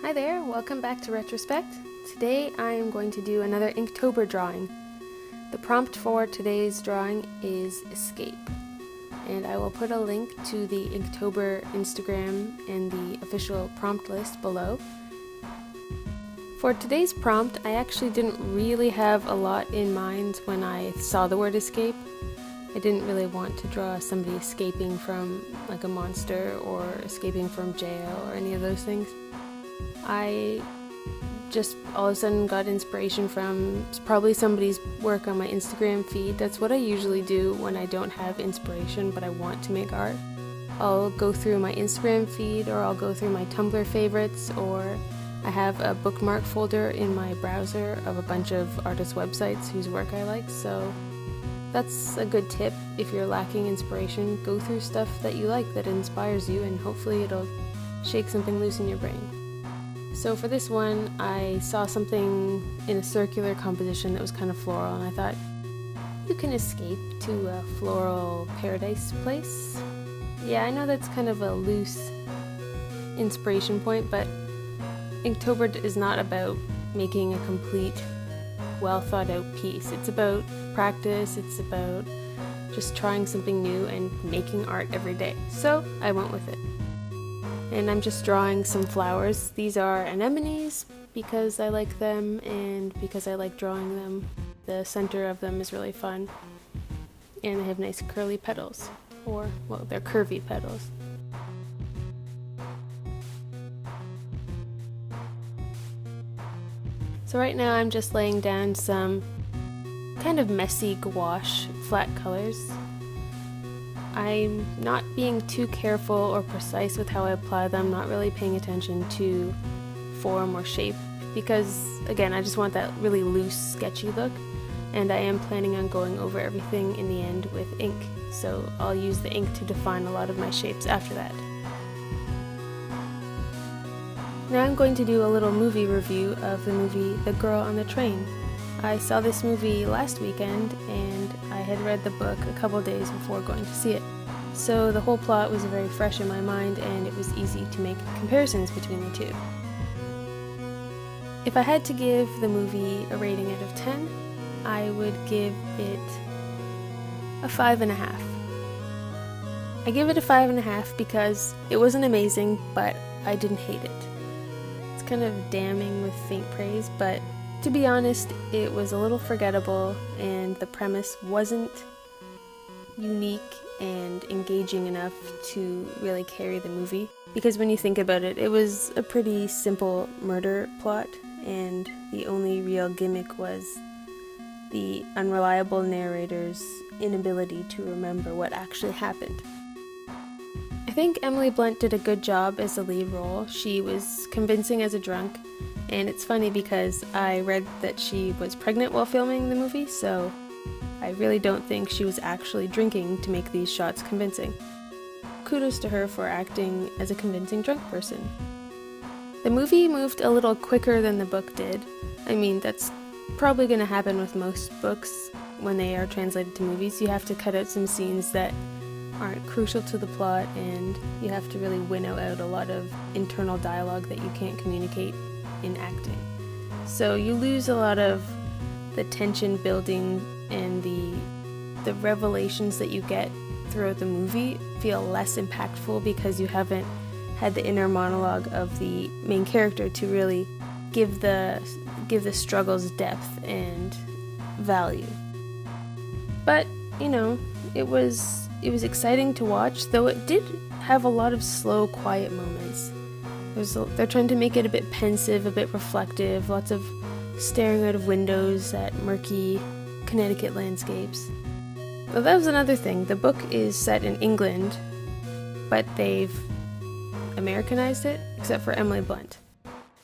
Hi there, welcome back to Retrospect. Today I am going to do another Inktober drawing. The prompt for today's drawing is escape, and I will put a link to the Inktober Instagram and the official prompt list below. For today's prompt, I actually didn't really have a lot in mind when I saw the word escape. I didn't really want to draw somebody escaping from like a monster or escaping from jail or any of those things. I just all of a sudden got inspiration from probably somebody's work on my Instagram feed. That's what I usually do when I don't have inspiration but I want to make art. I'll go through my Instagram feed, or I'll go through my Tumblr favorites, or I have a bookmark folder in my browser of a bunch of artist websites whose work I like, so that's a good tip. If you're lacking inspiration, go through stuff that you like that inspires you, and hopefully it'll shake something loose in your brain. So for this one, I saw something in a circular composition that was kind of floral, and I thought, you can escape to a floral paradise place. Yeah, I know that's kind of a loose inspiration point, but Inktober is not about making a complete, well thought out piece. It's about practice, it's about just trying something new and making art every day. So I went with it. And I'm just drawing some flowers. These are anemones because I like them and because I like drawing them. The center of them is really fun. And they have nice curly petals. Or, well, they're curvy petals. So right now I'm just laying down some kind of messy gouache flat colors. I'm not being too careful or precise with how I apply them, not really paying attention to form or shape, because again, I just want that really loose, sketchy look, and I am planning on going over everything in the end with ink, so I'll use the ink to define a lot of my shapes after that. Now I'm going to do a little movie review of the movie The Girl on the Train. I saw this movie last weekend, and I had read the book a couple days before going to see it. So the whole plot was very fresh in my mind, and it was easy to make comparisons between the two. If I had to give the movie a rating out of 10, I would give it a 5.5. I give it a 5.5 because it wasn't amazing, but I didn't hate it. It's kind of damning with faint praise, but to be honest, it was a little forgettable, and the premise wasn't unique and engaging enough to really carry the movie. Because when you think about it, it was a pretty simple murder plot, and the only real gimmick was the unreliable narrator's inability to remember what actually happened. I think Emily Blunt did a good job as the lead role. She was convincing as a drunk. And it's funny because I read that she was pregnant while filming the movie, so I really don't think she was actually drinking to make these shots convincing. Kudos to her for acting as a convincing drunk person. The movie moved a little quicker than the book did. I mean, that's probably going to happen with most books when they are translated to movies. You have to cut out some scenes that aren't crucial to the plot, and you have to really winnow out a lot of internal dialogue that you can't communicate in acting. So you lose a lot of the tension building, and the revelations that you get throughout the movie feel less impactful because you haven't had the inner monologue of the main character to really give the struggles depth and value. But, you know, it was exciting to watch, though it did have a lot of slow, quiet moments. They're trying to make it a bit pensive, a bit reflective, lots of staring out of windows at murky Connecticut landscapes. Well, that was another thing. The book is set in England, but they've Americanized it, except for Emily Blunt.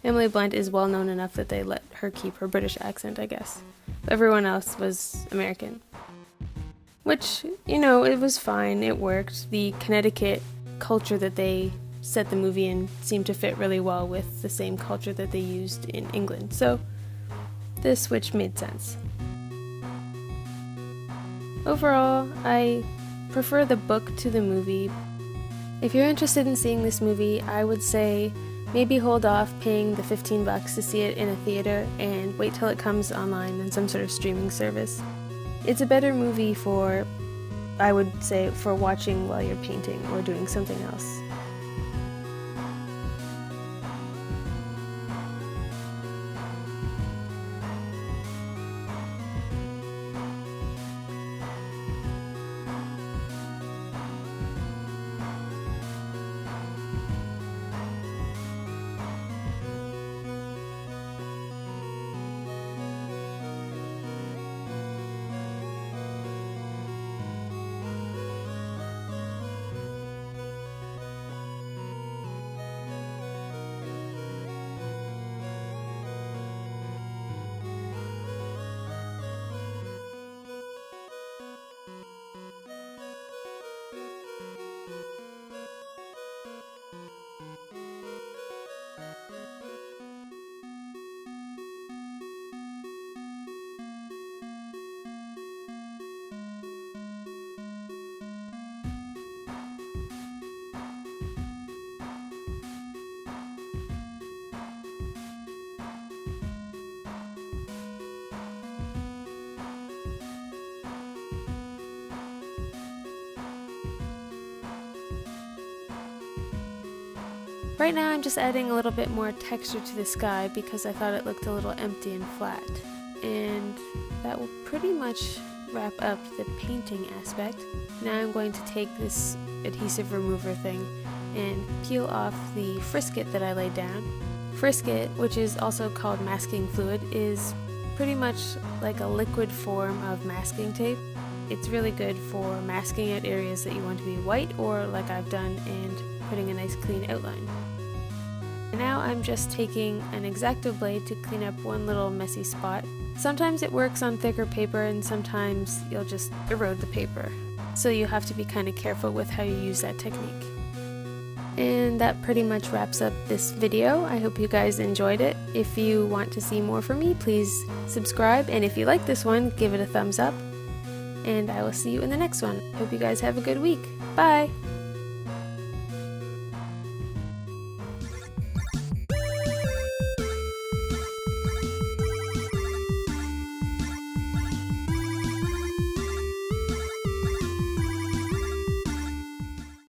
Emily Blunt is well known enough that they let her keep her British accent, I guess. Everyone else was American. Which, you know, it was fine, it worked. The Connecticut culture that they set the movie in seemed to fit really well with the same culture that they used in England, so this switch made sense. Overall, I prefer the book to the movie. If you're interested in seeing this movie, I would say maybe hold off paying the $15 to see it in a theater and wait till it comes online on some sort of streaming service. It's a better movie for, I would say, for watching while you're painting or doing something else. Right now I'm just adding a little bit more texture to the sky because I thought it looked a little empty and flat. And that will pretty much wrap up the painting aspect. Now I'm going to take this adhesive remover thing and peel off the frisket that I laid down. Frisket, which is also called masking fluid, is pretty much like a liquid form of masking tape. It's really good for masking out areas that you want to be white, or like I've done, and putting a nice clean outline. And now I'm just taking an X-Acto blade to clean up one little messy spot. Sometimes it works on thicker paper and sometimes you'll just erode the paper. So you have to be kind of careful with how you use that technique. And that pretty much wraps up this video. I hope you guys enjoyed it. If you want to see more from me, please subscribe. And if you like this one, give it a thumbs up. And I will see you in the next one. Hope you guys have a good week. Bye!